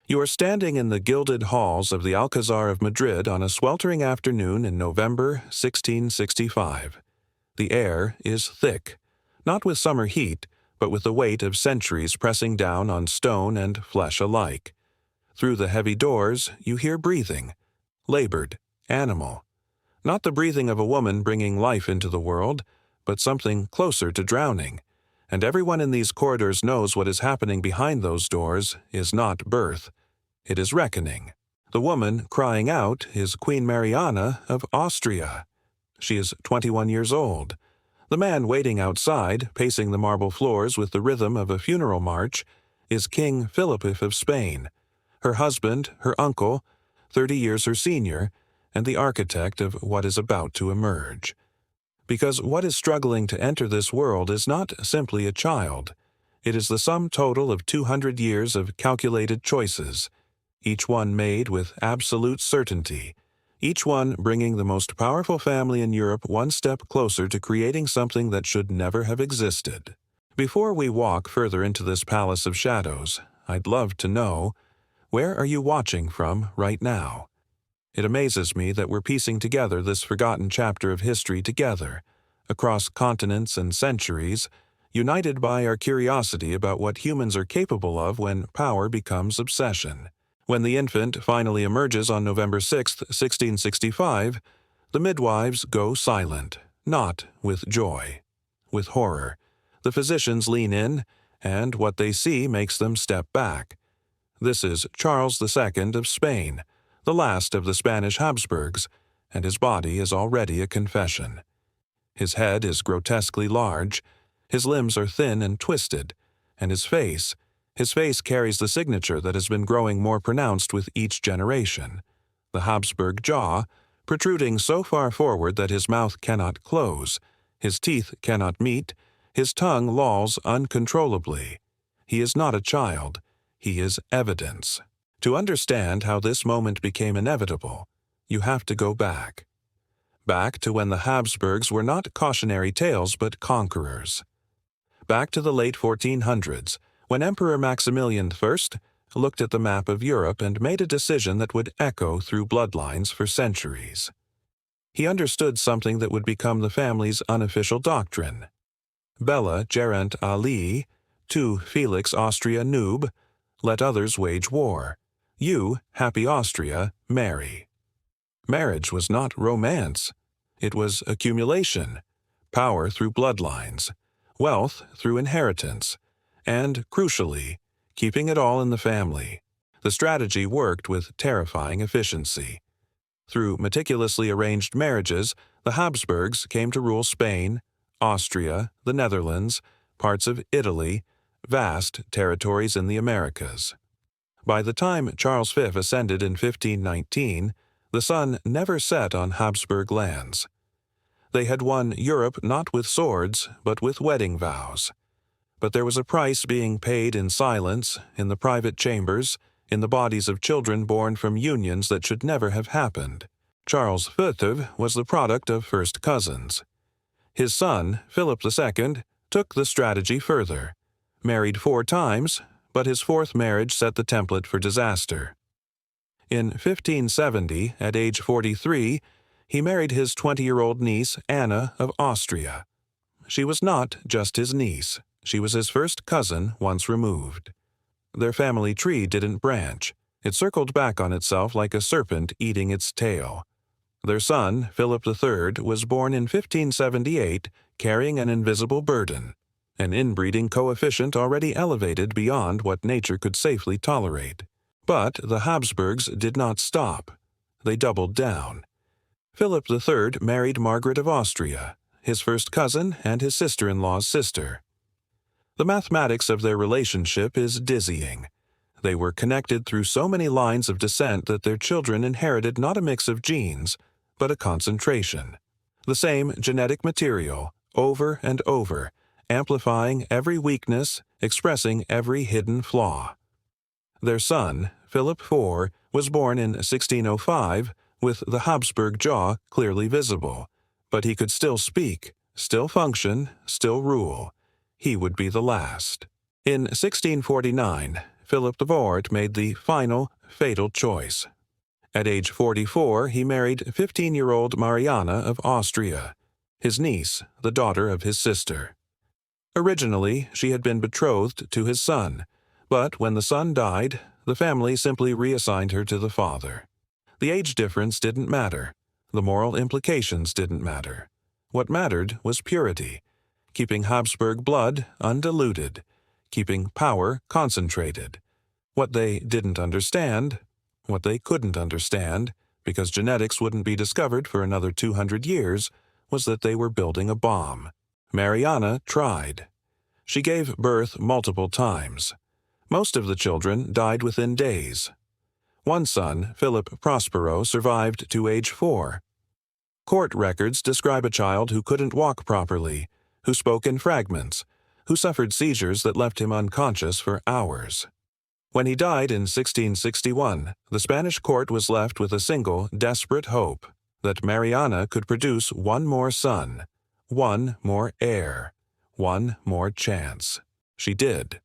You are standing in the gilded halls of the Alcazar of Madrid on a sweltering afternoon in November 1665. The air is thick, not with summer heat, but with the weight of centuries pressing down on stone and flesh alike. Through the heavy doors, you hear breathing, labored, animal. Not the breathing of a woman bringing life into the world, but something closer to drowning. And everyone in these corridors knows what is happening behind those doors is not birth. It is reckoning. The woman crying out is Queen Mariana of Austria. She is 21 years old. The man waiting outside, pacing the marble floors with the rhythm of a funeral march, is King Philip of Spain, her husband, her uncle, 30 years her senior, and the architect of what is about to emerge. Because what is struggling to enter this world is not simply a child. It is the sum total of 200 years of calculated choices, each one made with absolute certainty, each one bringing the most powerful family in Europe one step closer to creating something that should never have existed. Before we walk further into this palace of shadows, I'd love to know, where are you watching from right now? It amazes me that we're piecing together this forgotten chapter of history together, across continents and centuries, united by our curiosity about what humans are capable of when power becomes obsession. When the infant finally emerges on November 6, 1665, the midwives go silent, not with joy, with horror. The physicians lean in, and what they see makes them step back. This is Charles II of Spain, the last of the Spanish Habsburgs, and his body is already a confession. His head is grotesquely large, his limbs are thin and twisted, and his face carries the signature that has been growing more pronounced with each generation. The Habsburg jaw, protruding so far forward that his mouth cannot close, his teeth cannot meet, his tongue lolls uncontrollably. He is not a child, he is evidence. To understand how this moment became inevitable, you have to go back. Back to when the Habsburgs were not cautionary tales but conquerors. Back to the late 1400s, when Emperor Maximilian I looked at the map of Europe and made a decision that would echo through bloodlines for centuries. He understood something that would become the family's unofficial doctrine. Bella gerent Ali, tu Felix Austria nub, let others wage war. You, happy Austria, marry. Marriage was not romance. It was accumulation, power through bloodlines, wealth through inheritance, and, crucially, keeping it all in the family. The strategy worked with terrifying efficiency. Through meticulously arranged marriages, the Habsburgs came to rule Spain, Austria, the Netherlands, parts of Italy, vast territories in the Americas. By the time Charles V ascended in 1519, the sun never set on Habsburg lands. They had won Europe not with swords, but with wedding vows. But there was a price being paid in silence, in the private chambers, in the bodies of children born from unions that should never have happened. Charles V was the product of first cousins. His son, Philip II, took the strategy further, married 4 times, but his 4th marriage set the template for disaster. In 1570, at age 43, he married his 20-year-old niece, Anna of Austria. She was not just his niece. She was his first cousin once removed. Their family tree didn't branch. It circled back on itself like a serpent eating its tail. Their son, Philip III, was born in 1578, carrying an invisible burden, an inbreeding coefficient already elevated beyond what nature could safely tolerate. But the Habsburgs did not stop. They doubled down. Philip III married Margaret of Austria, his first cousin and his sister-in-law's sister. The mathematics of their relationship is dizzying. They were connected through so many lines of descent that their children inherited not a mix of genes, but a concentration. The same genetic material, over and over, amplifying every weakness, expressing every hidden flaw. Their son, Philip IV, was born in 1605 with the Habsburg jaw clearly visible, but he could still speak, still function, still rule. He would be the last. In 1649, Philip IV made the final, fatal choice. At age 44, he married 15-year-old Mariana of Austria, his niece, the daughter of his sister. Originally, she had been betrothed to his son, but when the son died, the family simply reassigned her to the father. The age difference didn't matter. The moral implications didn't matter. What mattered was purity, keeping Habsburg blood undiluted, keeping power concentrated. What they didn't understand, what they couldn't understand, because genetics wouldn't be discovered for another 200 years, was that they were building a bomb. Mariana tried. She gave birth multiple times. Most of the children died within days. One son, Philip Prospero, survived to age 4. Court records describe a child who couldn't walk properly, who spoke in fragments, who suffered seizures that left him unconscious for hours. When he died in 1661, the Spanish court was left with a single, desperate hope, that Mariana could produce one more son, one more heir, one more chance. She did.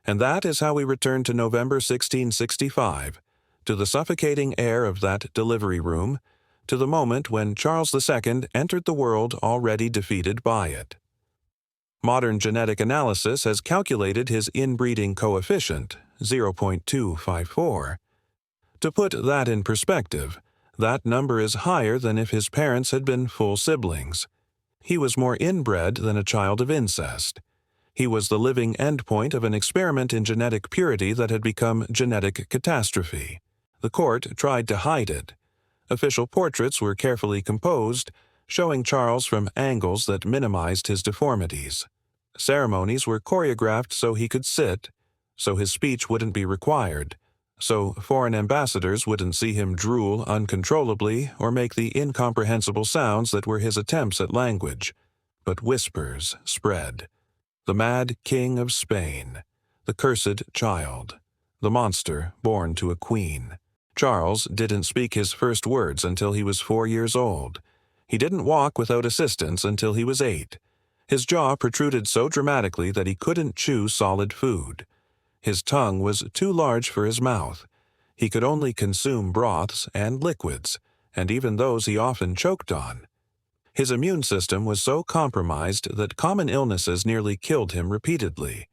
And that is how we return to November 1665, to the suffocating air of that delivery room, to the moment when Charles II entered the world already defeated by it. Modern genetic analysis has calculated his inbreeding coefficient, 0.254. To put that in perspective, that number is higher than if his parents had been full siblings. He was more inbred than a child of incest. He was the living endpoint of an experiment in genetic purity that had become genetic catastrophe. The court tried to hide it. Official portraits were carefully composed, showing Charles from angles that minimized his deformities. Ceremonies were choreographed so he could sit, so his speech wouldn't be required, so foreign ambassadors wouldn't see him drool uncontrollably or make the incomprehensible sounds that were his attempts at language. But whispers spread. The mad king of Spain, the cursed child, the monster born to a queen. Charles didn't speak his first words until he was 4 years old. He didn't walk without assistance until he was 8. His jaw protruded so dramatically that he couldn't chew solid food. His tongue was too large for his mouth. He could only consume broths and liquids, and even those he often choked on. His immune system was so compromised that common illnesses nearly killed him repeatedly.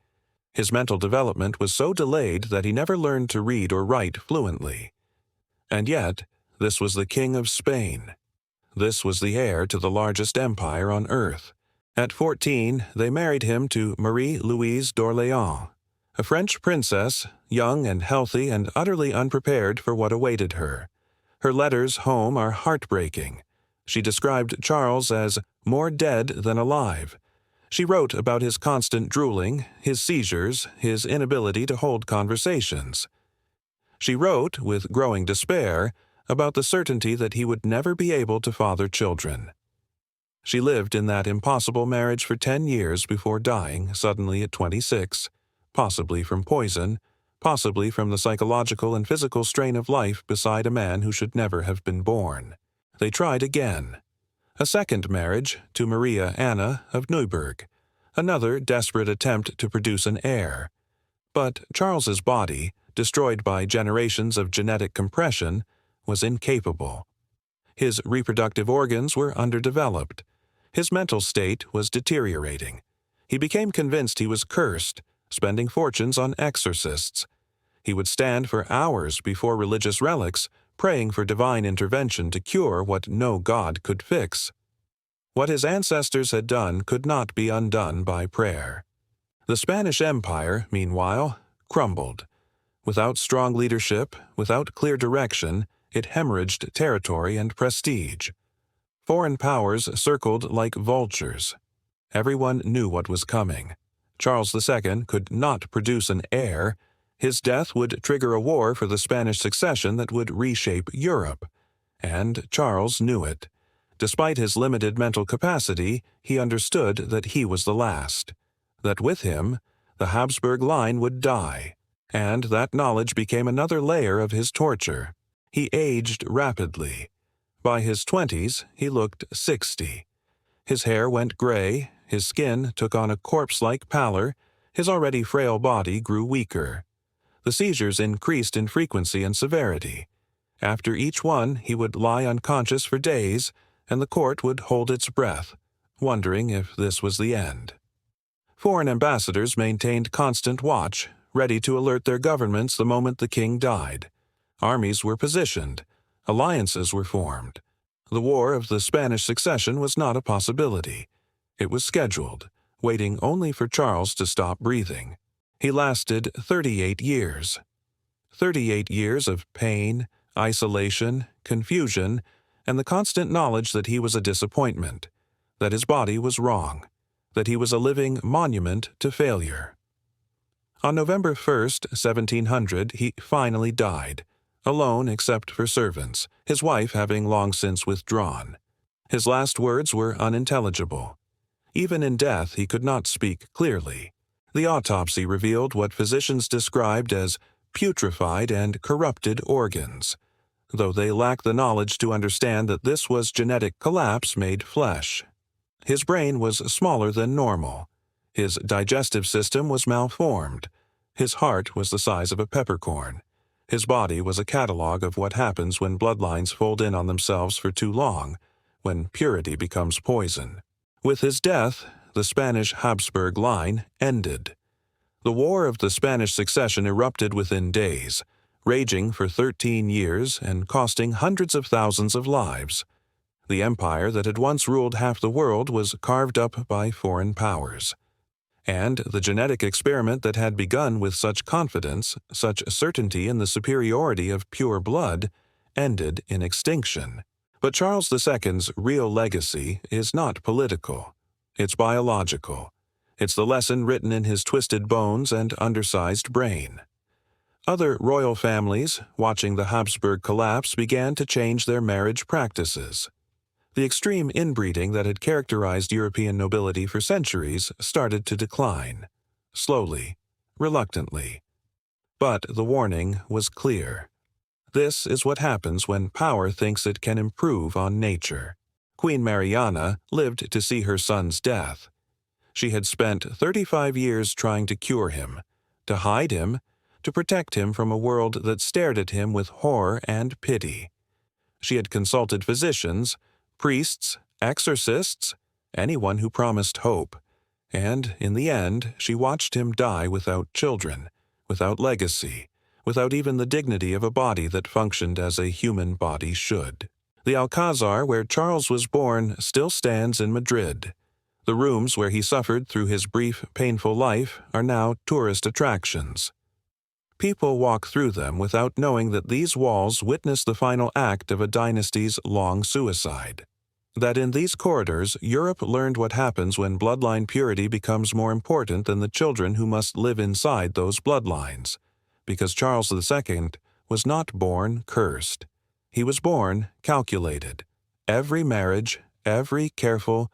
His mental development was so delayed that he never learned to read or write fluently. And yet, this was the King of Spain. This was the heir to the largest empire on earth. At 14, they married him to Marie-Louise d'Orléans, a French princess, young and healthy and utterly unprepared for what awaited her. Her letters home are heartbreaking. She described Charles as more dead than alive. She wrote about his constant drooling, his seizures, his inability to hold conversations. She wrote, with growing despair, about the certainty that he would never be able to father children. She lived in that impossible marriage for 10 years before dying suddenly at 26, possibly from poison, possibly from the psychological and physical strain of life beside a man who should never have been born. They tried again. A second marriage to Maria Anna of Neuburg, another desperate attempt to produce an heir. But Charles's body, destroyed by generations of genetic compression, was incapable. His reproductive organs were underdeveloped. His mental state was deteriorating. He became convinced he was cursed, spending fortunes on exorcists. He would stand for hours before religious relics, praying for divine intervention to cure what no god could fix. What his ancestors had done could not be undone by prayer. The Spanish Empire, meanwhile, crumbled. Without strong leadership, without clear direction, it hemorrhaged territory and prestige. Foreign powers circled like vultures. Everyone knew what was coming. Charles II could not produce an heir. His death would trigger a war for the Spanish succession that would reshape Europe. And Charles knew it. Despite his limited mental capacity, he understood that he was the last. That with him, the Habsburg line would die. And that knowledge became another layer of his torture. He aged rapidly. By his 20s, he looked 60. His hair went gray, his skin took on a corpse-like pallor, his already frail body grew weaker. The seizures increased in frequency and severity. After each one, he would lie unconscious for days, and the court would hold its breath, wondering if this was the end. Foreign ambassadors maintained constant watch, ready to alert their governments the moment the king died. Armies were positioned. Alliances were formed. The War of the Spanish Succession was not a possibility. It was scheduled, waiting only for Charles to stop breathing. He lasted 38 years. 38 years of pain, isolation, confusion, and the constant knowledge that he was a disappointment, that his body was wrong, that he was a living monument to failure. On November 1st, 1700, he finally died, alone except for servants, his wife having long since withdrawn. His last words were unintelligible. Even in death, he could not speak clearly. The autopsy revealed what physicians described as putrefied and corrupted organs, though they lacked the knowledge to understand that this was genetic collapse made flesh. His brain was smaller than normal. His digestive system was malformed. His heart was the size of a peppercorn. His body was a catalog of what happens when bloodlines fold in on themselves for too long, when purity becomes poison. With his death, the Spanish Habsburg line ended. The War of the Spanish Succession erupted within days, raging for 13 years and costing hundreds of thousands of lives. The empire that had once ruled half the world was carved up by foreign powers. And the genetic experiment that had begun with such confidence, such certainty in the superiority of pure blood, ended in extinction. But Charles II's real legacy is not political. It's biological. It's the lesson written in his twisted bones and undersized brain. Other royal families, watching the Habsburg collapse, began to change their marriage practices. The extreme inbreeding that had characterized European nobility for centuries started to decline, slowly, reluctantly. But the warning was clear. This is what happens when power thinks it can improve on nature. Queen Mariana lived to see her son's death. She had spent 35 years trying to cure him, to hide him, to protect him from a world that stared at him with horror and pity. She had consulted physicians, priests, exorcists, anyone who promised hope, and in the end she watched him die without children, without legacy, without even the dignity of a body that functioned as a human body should. The Alcazar where Charles was born still stands in Madrid. The rooms where he suffered through his brief, painful life are now tourist attractions. People walk through them without knowing that these walls witness the final act of a dynasty's long suicide. That in these corridors, Europe learned what happens when bloodline purity becomes more important than the children who must live inside those bloodlines, because Charles II was not born cursed. He was born calculated. Every marriage, every careful,